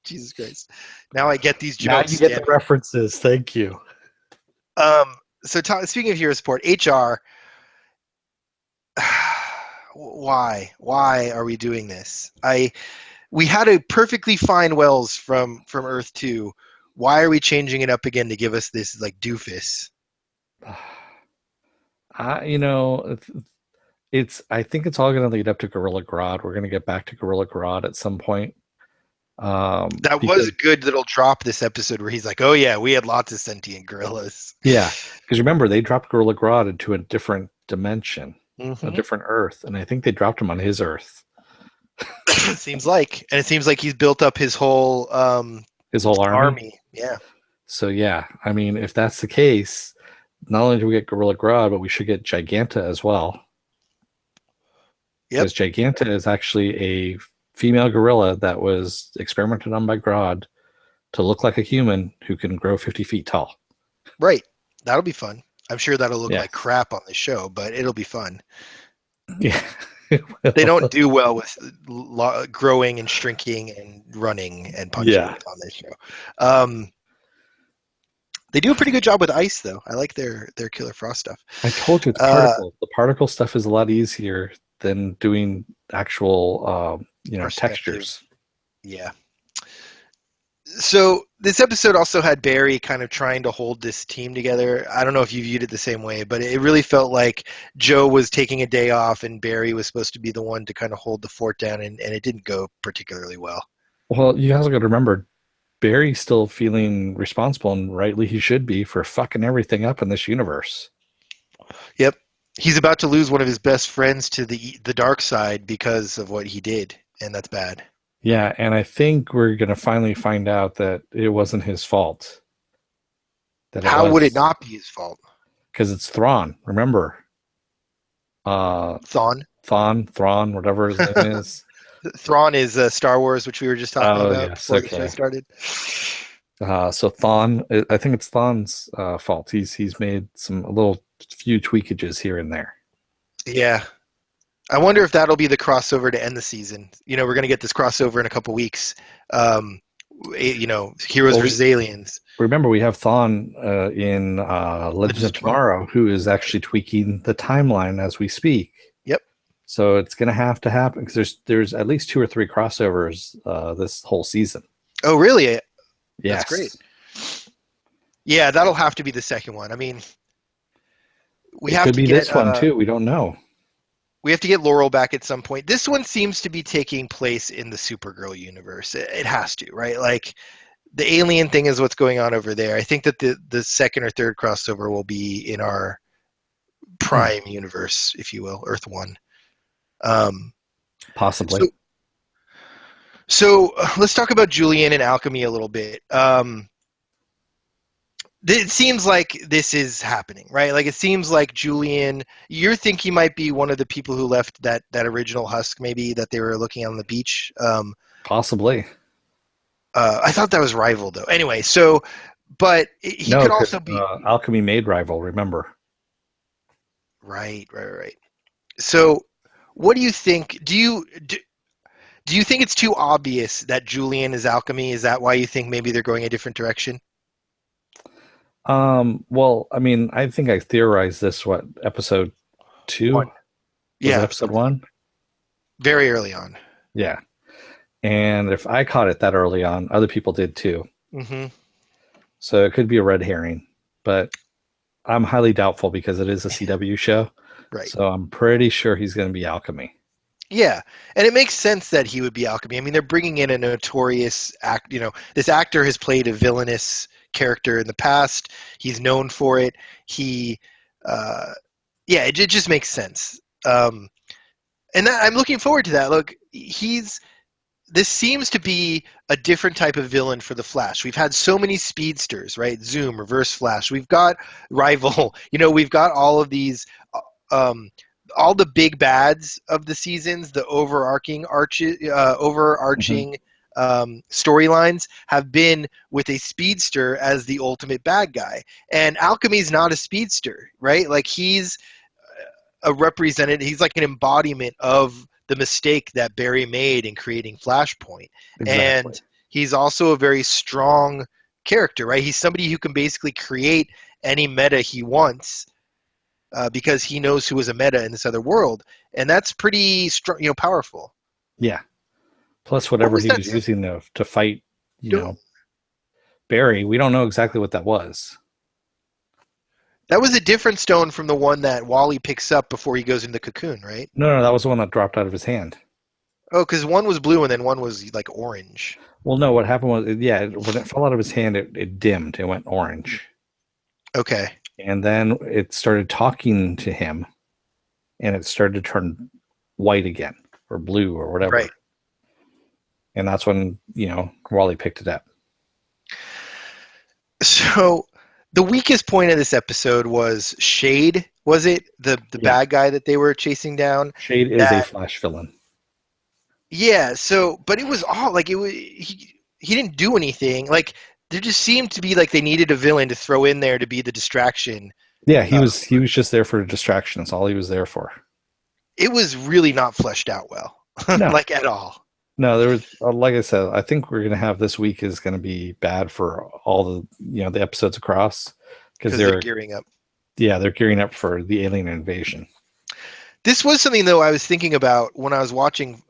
Speaker 2: Jesus Christ, now I get these
Speaker 1: Now
Speaker 2: jokes.
Speaker 1: you get
Speaker 2: Damn
Speaker 1: the
Speaker 2: it.
Speaker 1: references. Thank you.
Speaker 2: Speaking of hero support, HR. Why are we doing this? We had a perfectly fine Wells from Earth 2. Why are we changing it up again to give us this like doofus?
Speaker 1: It's. I think it's all going to lead up to Gorilla Grodd. We're going to get back to Gorilla Grodd at some point.
Speaker 2: That was
Speaker 1: Because
Speaker 2: a good little drop this episode where he's like, "Oh yeah, we had lots of sentient gorillas."
Speaker 1: yeah, because remember they dropped Gorilla Grodd into a different dimension, a
Speaker 2: Hmm.
Speaker 1: different Earth, and I think they dropped him on his Earth,
Speaker 2: Seems like, and it seems like he's built up his whole
Speaker 1: his whole army.
Speaker 2: army. Yeah.
Speaker 1: So yeah, I mean, if that's the case, not only do we get Gorilla Grodd, but we should get Giganta as well,
Speaker 2: Yep.
Speaker 1: because Giganta is actually a female gorilla that was experimented on by Grodd to look like a human who can grow 50 feet tall.
Speaker 2: Right. That'll be fun. I'm sure that'll look like
Speaker 1: Yes.
Speaker 2: crap on the show, but it'll be fun.
Speaker 1: Yeah.
Speaker 2: They don't do well with growing and shrinking and running and punching
Speaker 1: Yeah.
Speaker 2: on this show. Um, they do a pretty good job with ice, though. I like their Killer Frost stuff.
Speaker 1: I told you it's
Speaker 2: Uh,
Speaker 1: particle. The particle stuff is a lot easier than doing actual,
Speaker 2: Perspective,
Speaker 1: textures.
Speaker 2: yeah. So this episode also had Barry kind of trying to hold this team together. I don't know if you viewed it the same way, but it really felt like Joe was taking a day off and Barry was supposed to be the one to kind of hold the fort down, and it didn't go particularly well.
Speaker 1: Well, you guys got to remember, Barry's still feeling responsible, and rightly he should be, for fucking everything up in this universe.
Speaker 2: Yep. He's about to lose one of his best friends to the dark side because of what he did, and that's bad.
Speaker 1: Yeah, and I think we're gonna finally find out that it wasn't his fault. That it
Speaker 2: How would it
Speaker 1: was
Speaker 2: not be his fault?
Speaker 1: because it's Thrawn. Remember, uh,
Speaker 2: Thrawn.
Speaker 1: Thrawn, whatever his name is.
Speaker 2: Thrawn is Star Wars, which we were just talking
Speaker 1: Oh
Speaker 2: about
Speaker 1: yes,
Speaker 2: before the show
Speaker 1: okay.
Speaker 2: started.
Speaker 1: So Thawne, I think it's Thawne's fault. He's made some a little few tweakages here and there.
Speaker 2: Yeah. I wonder if that'll be the crossover to end the season. We're going to get this crossover in a couple weeks. Um, Heroes
Speaker 1: Well,
Speaker 2: versus Aliens.
Speaker 1: remember we have Thawne in Legends
Speaker 2: Legends
Speaker 1: of
Speaker 2: of Tomorrow.
Speaker 1: Tomorrow, who is actually tweaking the timeline as we speak.
Speaker 2: Yep.
Speaker 1: So it's going to have to happen because there's at least two or three crossovers this whole season.
Speaker 2: Oh, really? That's great.
Speaker 1: Yes,
Speaker 2: Yeah, that'll have to be the second one. I mean, we
Speaker 1: it
Speaker 2: have
Speaker 1: could
Speaker 2: to
Speaker 1: be
Speaker 2: get
Speaker 1: this one too. We don't know.
Speaker 2: Laurel back at some point. This one seems to be taking place in the Supergirl universe. It has to, right? Like the alien thing is what's going on over there. I think that the second or third crossover will be in our Prime universe, if you will, Earth One. Um,
Speaker 1: Possibly.
Speaker 2: so, so let's talk about Julian and alchemy a little bit. It seems like this is happening, right? Like it seems like Julian, you think he might be one of the people who left that original husk, maybe that they were looking on the beach.
Speaker 1: Possibly.
Speaker 2: I thought that was Rival though. Anyway, so but he
Speaker 1: No,
Speaker 2: could
Speaker 1: because
Speaker 2: also be
Speaker 1: Alchemy made Rival, remember.
Speaker 2: right. So what do you think? Do you think it's too obvious that Julian is alchemy? Is that why you think maybe they're going a different direction?
Speaker 1: Well, I mean, I think I theorized this, what, episode
Speaker 2: One.
Speaker 1: two? Was it
Speaker 2: Yeah,
Speaker 1: episode one?
Speaker 2: very early on.
Speaker 1: Yeah. And if I caught it that early on, other people did too.
Speaker 2: Hmm.
Speaker 1: So it could be a red herring, but I'm highly doubtful because it is a CW show.
Speaker 2: Right.
Speaker 1: So I'm pretty sure he's going to be Alchemy.
Speaker 2: Yeah, and it makes sense that he would be alchemy. I mean, they're bringing in a notorious act. You know, this actor has played a villainous character in the past. He's known for it. He, uh, yeah, it just makes sense. And I'm looking forward to that. Look, this seems to be a different type of villain for the Flash. We've had so many speedsters, right? Zoom, Reverse Flash. We've got Rival. You know, we've got all of these, um, all the big bads of the seasons, the
Speaker 1: Mhm.
Speaker 2: overarching storylines have been with a speedster as the ultimate bad guy. And Alchemy's not a speedster, right? Like he's a representative. He's like an embodiment of the mistake that Barry made in creating Flashpoint,
Speaker 1: Exactly.
Speaker 2: and he's also a very strong character, right? He's somebody who can basically create any meta he wants because he knows who is a meta in this other world, and that's pretty strong, powerful.
Speaker 1: Yeah. Plus,
Speaker 2: What
Speaker 1: whatever
Speaker 2: was
Speaker 1: he
Speaker 2: that?
Speaker 1: was using to fight, you
Speaker 2: Don't,
Speaker 1: know, Barry, we don't know exactly what that was.
Speaker 2: that was a different stone from the one that Wally picks up before he goes into the cocoon, right?
Speaker 1: No, that was the one that dropped out of his hand.
Speaker 2: Oh, because one was blue and then one was like orange.
Speaker 1: Well, no, what happened was, yeah, when it fell out of his hand, it dimmed. It went orange.
Speaker 2: Okay.
Speaker 1: And then it started talking to him and it started to turn white again or blue or whatever.
Speaker 2: Right.
Speaker 1: And that's when, Wally picked it up.
Speaker 2: So the weakest point of this episode was Shade. Was it the
Speaker 1: Yeah.
Speaker 2: bad guy that they were chasing down?
Speaker 1: Shade is a
Speaker 2: That
Speaker 1: Flash villain.
Speaker 2: yeah. So, but it was all like it was. He didn't do anything. Like there just seemed to be like they needed a villain to throw in there to be the distraction.
Speaker 1: Yeah, he was just there for a distraction. That's all he was there for.
Speaker 2: It was really not fleshed out well,
Speaker 1: No,
Speaker 2: like at all.
Speaker 1: no, there was like I said, I think we're gonna have this week is gonna be bad for all the episodes across because
Speaker 2: Because they're gearing up.
Speaker 1: they're gearing up for the alien invasion.
Speaker 2: This was something though I was thinking about when I was watching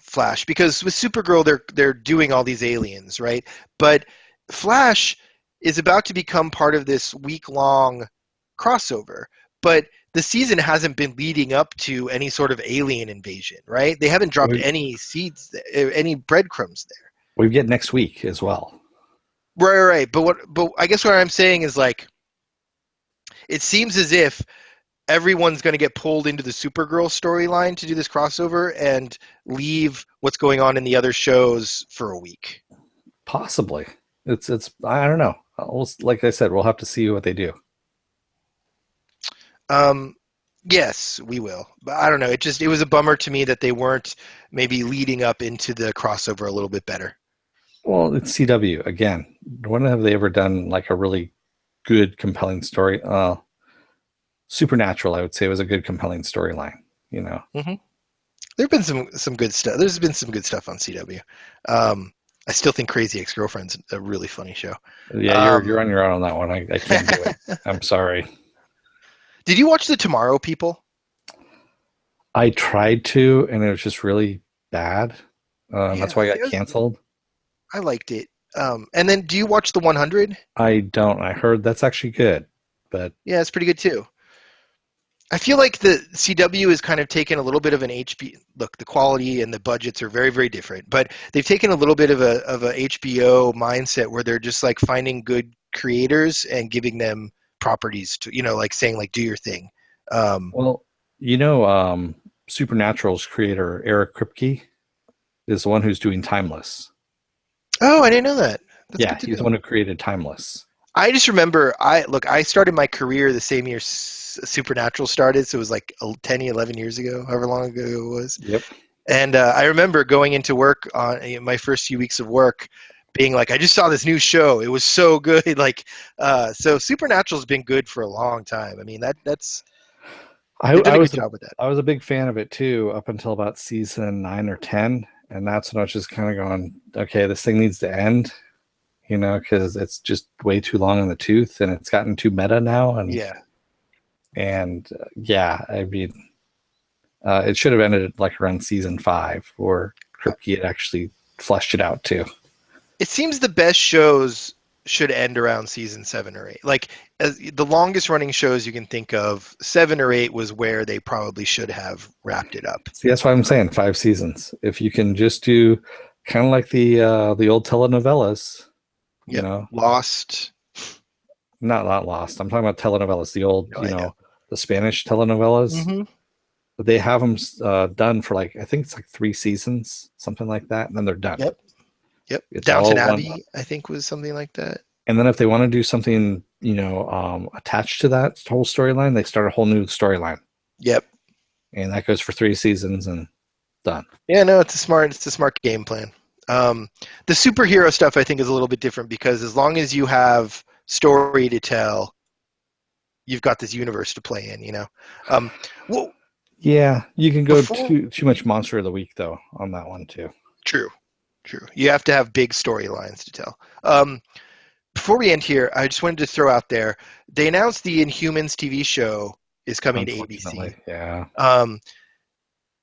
Speaker 2: Flash because with Supergirl they're doing all these aliens, right? But Flash is about to become part of this week-long crossover, but the season hasn't been leading up to any sort of alien invasion, right? They haven't dropped
Speaker 1: We
Speaker 2: any seeds, any breadcrumbs there.
Speaker 1: we get next week as well.
Speaker 2: Right. But I guess what I'm saying is like it seems as if everyone's going to get pulled into the Supergirl storyline to do this crossover and leave what's going on in the other shows for a week.
Speaker 1: Possibly. It's I don't know. Like I said, we'll have to see what they do.
Speaker 2: Um, yes, we will. But I don't know. It was a bummer to me that they weren't maybe leading up into the crossover a little bit better.
Speaker 1: Well, it's CW again. When have they ever done like a really good, compelling story? Supernatural, I would say, was a good, compelling storyline.
Speaker 2: Hmm. There've been some good stuff. There's been some good stuff on CW. I still think Crazy Ex-Girlfriend's a really funny show.
Speaker 1: Yeah,
Speaker 2: Um,
Speaker 1: you're on your own on that one. I can't do it. I'm sorry.
Speaker 2: did you watch the Tomorrow People?
Speaker 1: I tried to, and it was just really bad.
Speaker 2: Yeah,
Speaker 1: That's why I got canceled.
Speaker 2: I liked it. And then, do you watch the 100?
Speaker 1: I don't. I heard that's actually good, but
Speaker 2: Yeah, it's pretty good too. I feel like the CW has kind of taken a little bit of an HBO. Look, the quality and the budgets are very, very different, but they've taken a little bit of a HBO mindset where they're just like finding good creators and giving them properties to, like saying like do your thing.
Speaker 1: Well, Supernatural's creator Eric Kripke is the one who's doing Timeless.
Speaker 2: Oh, I didn't know that. That's
Speaker 1: Yeah,
Speaker 2: good to
Speaker 1: he's the
Speaker 2: know.
Speaker 1: one who created Timeless.
Speaker 2: I just remember I started my career the same year Supernatural started, so it was like 10, 11 years ago, however long ago it was.
Speaker 1: Yep.
Speaker 2: And I remember going into work on my first few weeks of work, being like, I just saw this new show. It was so good. Like, so Supernatural's been good for a long time. I mean, that's
Speaker 1: I,
Speaker 2: they've done
Speaker 1: I
Speaker 2: a good
Speaker 1: was a
Speaker 2: job with that.
Speaker 1: I was a big fan of it too, up until about season 9 or 10, and that's when I was just kind of going, okay, this thing needs to end, because it's just way too long in the tooth, and it's gotten too meta now,
Speaker 2: Yeah,
Speaker 1: yeah, I mean, it should have ended like around season 5, where Kripke had actually fleshed it out too.
Speaker 2: it seems the best shows should end around season 7 or 8. Like the longest running shows you can think of, 7 or 8 was where they probably should have wrapped it up.
Speaker 1: See, that's why I'm saying 5 seasons. If you can just do kind of like the old telenovelas, you
Speaker 2: Yep,
Speaker 1: know,
Speaker 2: Lost.
Speaker 1: not Lost. I'm talking about telenovelas, the old,
Speaker 2: No, I know.
Speaker 1: the Spanish telenovelas.
Speaker 2: Hmm.
Speaker 1: They have them done for like, I think it's like 3 seasons, something like that, and then they're done.
Speaker 2: Yep, yep.
Speaker 1: It's
Speaker 2: Downton
Speaker 1: all one.
Speaker 2: Abbey, I think, was something like that.
Speaker 1: And then if they want to do something, attached to that whole storyline, they start a whole new storyline,
Speaker 2: Yep.
Speaker 1: and that goes for 3 seasons and done.
Speaker 2: Yeah, no, it's a smart game plan. The superhero stuff I think is a little bit different because as long as you have story to tell, you've got this universe to play in. Well,
Speaker 1: Yeah, you can go
Speaker 2: before
Speaker 1: too much monster of the week though on that one too.
Speaker 2: true, true. You have to have big storylines to tell. Before we end here, I just wanted to throw out there they announced the Inhumans TV show is coming to
Speaker 1: Unfortunately,
Speaker 2: ABC.
Speaker 1: yeah.
Speaker 2: Um,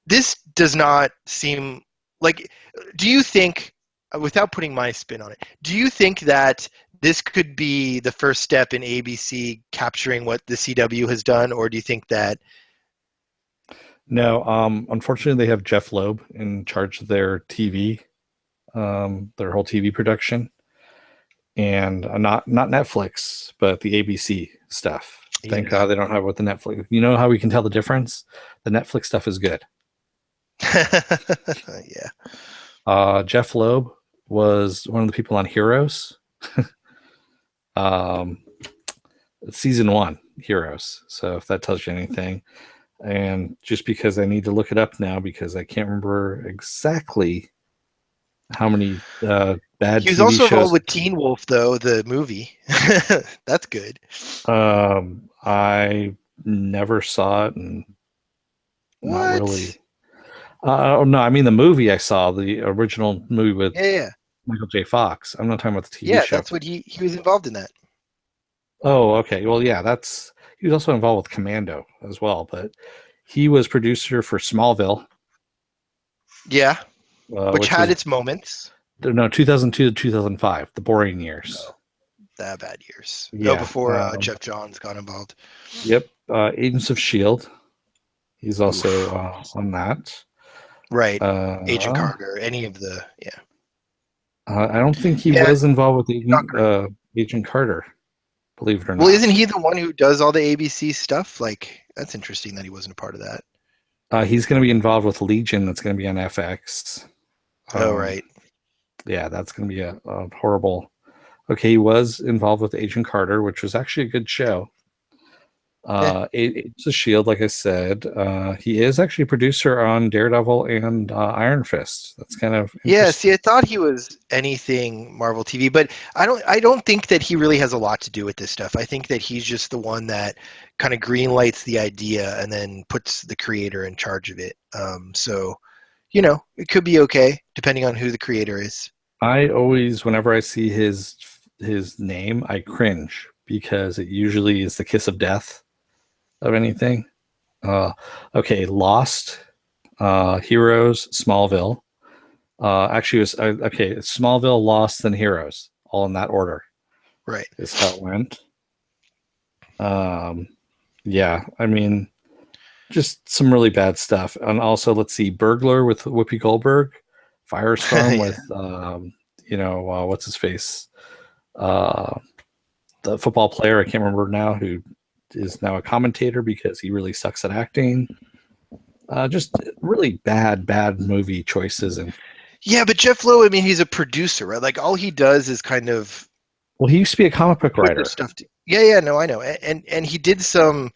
Speaker 2: this does not seem like. Do you think, without putting my spin on it, do you think that this could be the first step in ABC capturing what the CW has done, or do you think that?
Speaker 1: No, unfortunately, they have Jeff Loeb in charge of their TV, their whole TV production, and not Netflix, but the ABC stuff.
Speaker 2: Even
Speaker 1: Thank God
Speaker 2: that?
Speaker 1: they don't have it with the Netflix. You know how we can tell the difference? The Netflix stuff is good.
Speaker 2: Yeah.
Speaker 1: Jeff Loeb was one of the people on Heroes, um, season 1 Heroes. So if that tells you anything, and just because I need to look it up now because I can't remember exactly how many bad
Speaker 2: He was
Speaker 1: TV
Speaker 2: also involved
Speaker 1: shows.
Speaker 2: with Teen Wolf, though, the movie. That's good.
Speaker 1: I never saw it, and not really.
Speaker 2: What?
Speaker 1: Oh no, I mean the movie I saw, the original movie with
Speaker 2: Yeah, yeah,
Speaker 1: Michael J. Fox. I'm not talking about the TV
Speaker 2: yeah.
Speaker 1: show.
Speaker 2: That's what he was involved in that.
Speaker 1: Oh, okay. Well, yeah, that's he was also involved with Commando as well, but he was producer for Smallville,
Speaker 2: Yeah, which
Speaker 1: which
Speaker 2: had
Speaker 1: was
Speaker 2: its moments.
Speaker 1: no 2002 to 2005, the boring years.
Speaker 2: Oh, that bad years. Oh,
Speaker 1: Yeah.
Speaker 2: before Jeff Johns got involved.
Speaker 1: Yep. Agents of Shield. He's also
Speaker 2: Oof.
Speaker 1: on that.
Speaker 2: Right. Agent
Speaker 1: Uh,
Speaker 2: Carter. Any of the yeah.
Speaker 1: I don't think he
Speaker 2: Yeah,
Speaker 1: was involved with
Speaker 2: not great.
Speaker 1: Agent Carter. Believe it or
Speaker 2: Well, isn't
Speaker 1: not.
Speaker 2: he the one who does all the ABC stuff? Like, that's interesting that he wasn't a part of that.
Speaker 1: He's going to be involved with Legion. That's going to be on FX.
Speaker 2: Oh,
Speaker 1: Um,
Speaker 2: right.
Speaker 1: yeah, that's going to be a horrible. Okay, he was involved with Agent Carter, which was actually a good show.
Speaker 2: Yeah.
Speaker 1: It's a Shield, like I said. He is actually a producer on Daredevil and Iron Fist. That's kind of
Speaker 2: Yeah,
Speaker 1: interesting.
Speaker 2: see, I thought he was anything Marvel TV, but I don't think that he really has a lot to do with this stuff. I think that he's just the one that kind of green lights the idea and then puts the creator in charge of it. So, it could be okay depending on who the creator is.
Speaker 1: I always, whenever I see his name, I cringe because it usually is the kiss of death of anything. Uh, okay, Lost, Heroes, Smallville. Actually, it was okay. Smallville, Lost, then Heroes, all in that order
Speaker 2: Right.
Speaker 1: is how it went. Um, yeah, I mean, just some really bad stuff. And also, let's see, Burglar with Whoopi Goldberg, Firestorm
Speaker 2: Yeah.
Speaker 1: with, what's his face, uh, the football player. I can't remember now who is now a commentator because he really sucks at acting. Just really bad movie choices. And
Speaker 2: Yeah, but Jeff Lowe, I mean, he's a producer, right? Like all he does is kind of
Speaker 1: well, he used to be a comic book
Speaker 2: put this
Speaker 1: writer.
Speaker 2: stuff. Yeah, yeah, no, I know, and he did some.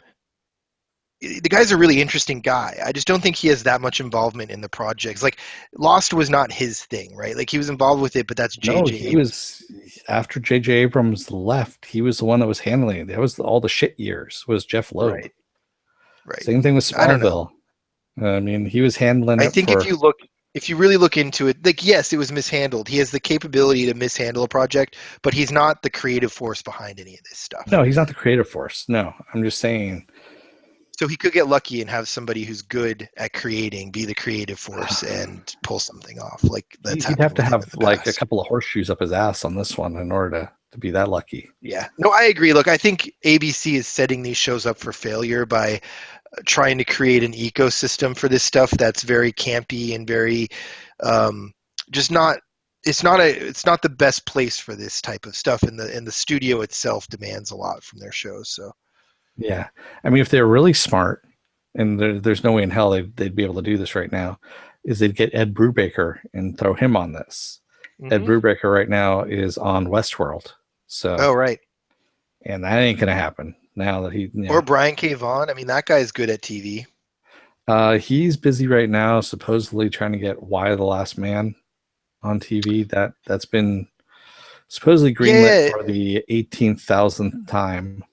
Speaker 2: The guy's a really interesting guy. I just don't think he has that much involvement in the projects. Like Lost was not his thing, right? Like he was involved with it, but that's
Speaker 1: No,
Speaker 2: J.J.
Speaker 1: he
Speaker 2: Abrams.
Speaker 1: was after J.J. Abrams left. He was the one that was handling it. That was all the shit years. Was Jeff Loeb.
Speaker 2: Right, right.
Speaker 1: Same thing with
Speaker 2: I don't know.
Speaker 1: Smallville. I mean, he was handling
Speaker 2: I
Speaker 1: it
Speaker 2: think
Speaker 1: for.
Speaker 2: if you really look into it, like yes, it was mishandled. He has the capability to mishandle a project, but he's not the creative force behind any of this stuff.
Speaker 1: No, he's not the creative force. No, I'm just saying
Speaker 2: So he could get lucky and have somebody who's good at creating be the creative force and pull something off. Like that's
Speaker 1: he'd have
Speaker 2: happened
Speaker 1: to
Speaker 2: with him in
Speaker 1: have
Speaker 2: the
Speaker 1: like a
Speaker 2: past.
Speaker 1: couple of horseshoes up his ass on this one in order to be that lucky.
Speaker 2: Yeah. No, I agree. Look, I think ABC is setting these shows up for failure by trying to create an ecosystem for this stuff that's very campy and very um, just not it's not the best place for this type of stuff, and the studio itself demands a lot from their shows. So
Speaker 1: Yeah, I mean, if they're really smart, and there's no way in hell they'd be able to do this right now, is they'd get Ed Brubaker and throw him on this. Ed
Speaker 2: hmm.
Speaker 1: Brubaker right now is on Westworld, so
Speaker 2: Oh right.
Speaker 1: and that ain't gonna happen now that he,
Speaker 2: Or Brian K. Vaughan. I mean, that guy's good at TV.
Speaker 1: he's busy right now, supposedly trying to get Why the Last Man on TV. That's been supposedly greenlit
Speaker 2: Yeah,
Speaker 1: for the 18,000th time.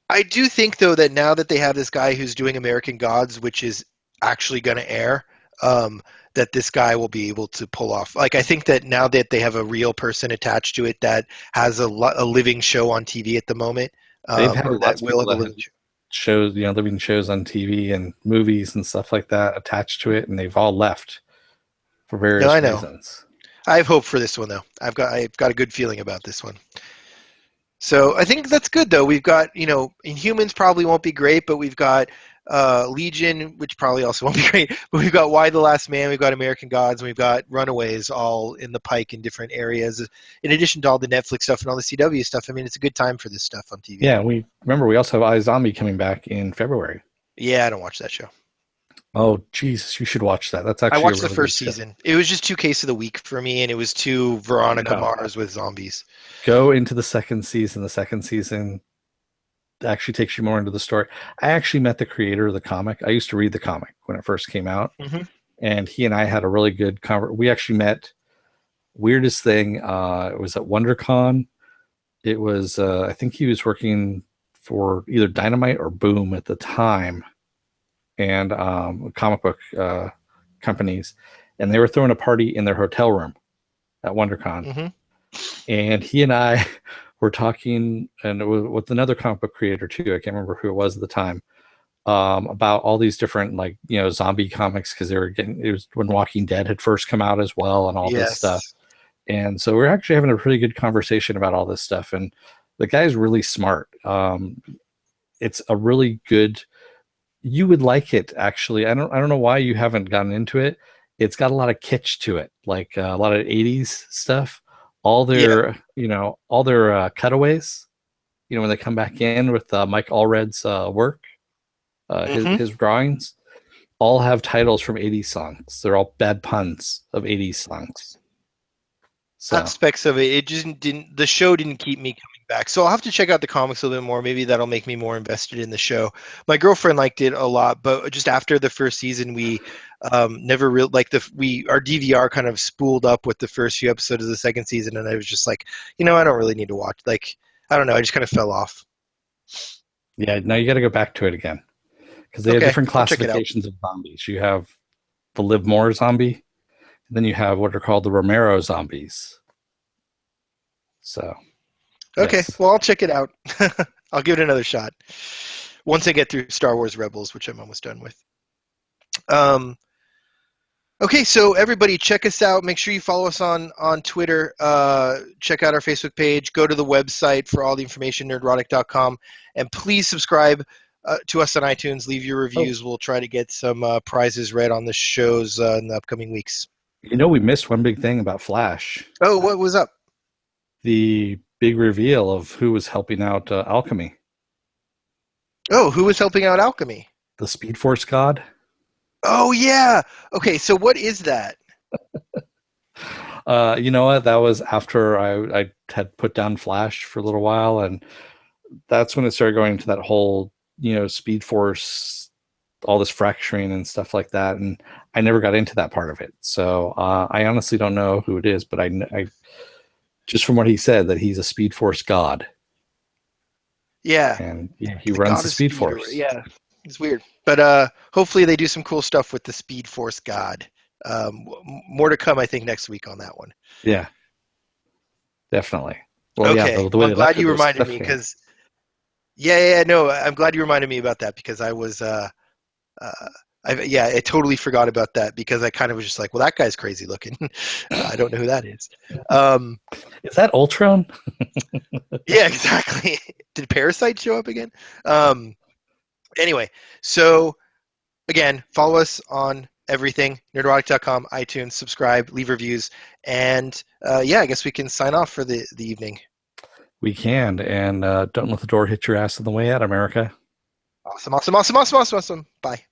Speaker 2: I do think though that now that they have this guy who's doing American Gods, which is actually going to air, that this guy will be able to pull off. Like I think that now that they have a real person attached to it that has a living show on TV at the moment,
Speaker 1: They've had
Speaker 2: or that
Speaker 1: lots of
Speaker 2: will
Speaker 1: people
Speaker 2: have a
Speaker 1: that had
Speaker 2: living show.
Speaker 1: shows, living shows on TV and movies and stuff like that attached to it, and they've all left for
Speaker 2: No, I
Speaker 1: various
Speaker 2: know.
Speaker 1: reasons.
Speaker 2: I have hope for this one though. I've got a good feeling about this one. So I think that's good though. We've got, Inhumans probably won't be great, but we've got Legion, which probably also won't be great. But we've got Why the Last Man, we've got American Gods, and we've got Runaways all in the pike in different areas. In addition to all the Netflix stuff and all the CW stuff, I mean, it's a good time for this stuff on TV.
Speaker 1: Yeah, we also have iZombie coming back in February.
Speaker 2: Yeah, I don't watch that show.
Speaker 1: Oh Jesus, you should watch that. That's
Speaker 2: I
Speaker 1: actually a
Speaker 2: watched the
Speaker 1: really good
Speaker 2: first
Speaker 1: show.
Speaker 2: season. It was just two case of the week for me, and it was two Veronica
Speaker 1: No,
Speaker 2: Mars with zombies.
Speaker 1: go into the second season. The second season actually takes you more into the story. I actually met the creator of the comic. I used to read the comic when it first came out,
Speaker 2: Hmm.
Speaker 1: and he and I had a really good conversation. We actually met. Weirdest thing, it was at WonderCon. It was, I think he was working for either Dynamite or Boom at the time, and comic book companies, and they were throwing a party in their hotel room at WonderCon,
Speaker 2: Hmm.
Speaker 1: and he and I were talking, and it was with another comic book creator too. I can't remember who it was at the time. About all these different zombie comics because they were getting it was when Walking Dead had first come out as well and all this stuff.
Speaker 2: Yes.
Speaker 1: And so we're actually having a pretty good conversation about all this stuff. And the guy's really smart. It's a really good. You would like it actually. I don't know why you haven't gotten into it. It's got a lot of kitsch to it, like a lot of '80s stuff.
Speaker 2: Yeah.
Speaker 1: All their cutaways. When they come back in with Mike Allred's work,
Speaker 2: Hmm.
Speaker 1: his drawings, all have titles from '80s songs. They're all bad puns of '80s songs. So.
Speaker 2: Aspects of it just didn't the show didn't keep me coming back, so I'll have to check out the comics a little bit more. Maybe that'll make me more invested in the show. My girlfriend liked it a lot, but just after the first season we never really like we our DVR kind of spooled up with the first few episodes of the second season, and I was just like, I don't really need to watch, like, I don't know, I just kind of fell off.
Speaker 1: Yeah, now you got to go back to it again because they have
Speaker 2: Okay,
Speaker 1: different
Speaker 2: I'll check it out.
Speaker 1: classifications of zombies. You have the Live More zombie, and then you have what are called the Romero zombies. So,
Speaker 2: Okay,
Speaker 1: yes.
Speaker 2: well, I'll check it out. I'll give it another shot once I get through Star Wars Rebels, which I'm almost done with. um Okay, so everybody, check us out. Make sure you follow us on Twitter. Check out our Facebook page. Go to the website for all the information, nerdrotic.com. And please subscribe to us on iTunes. Leave your
Speaker 1: Oh,
Speaker 2: reviews. We'll try to get some prizes read on the shows in the upcoming weeks.
Speaker 1: we missed one big thing about Flash.
Speaker 2: Oh, what was up?
Speaker 1: The big reveal of who was helping out Alchemy.
Speaker 2: Oh, who was helping out alchemy?
Speaker 1: The Speed Force god.
Speaker 2: Oh yeah. Okay, so what is that?
Speaker 1: You know what? That was after I had put down Flash for a little while, and that's when it started going into that whole, Speed Force, all this fracturing and stuff like that. And I never got into that part of it. So I honestly don't know who it is, but I just from what he said that he's a Speed Force god,
Speaker 2: Yeah,
Speaker 1: and yeah, he
Speaker 2: the
Speaker 1: runs
Speaker 2: god
Speaker 1: the
Speaker 2: of
Speaker 1: Speed
Speaker 2: speed, or
Speaker 1: Force.
Speaker 2: yeah, it's weird. But hopefully they do some cool stuff with the Speed Force god. More to come, I think, next week on that one.
Speaker 1: Yeah, definitely. Well, yeah,
Speaker 2: Okay,
Speaker 1: the
Speaker 2: well,
Speaker 1: way
Speaker 2: I'm
Speaker 1: they
Speaker 2: glad
Speaker 1: left it
Speaker 2: you
Speaker 1: was
Speaker 2: reminded me
Speaker 1: cliffhanger.
Speaker 2: because yeah, no, I'm glad you reminded me about that because I was uh, I totally forgot about that because I kind of was just like, well, that guy's crazy looking. I don't know who that is. Um,
Speaker 1: Is that Ultron?
Speaker 2: yeah, exactly. Did Parasite show up again? Um, anyway, so again, follow us on everything, nerdrotic.com, iTunes, subscribe, leave reviews, and yeah, I guess we can sign off for the evening.
Speaker 1: We can, and don't let the door hit your ass on the way out, America.
Speaker 2: Awesome, awesome, awesome, awesome, awesome, awesome. Bye.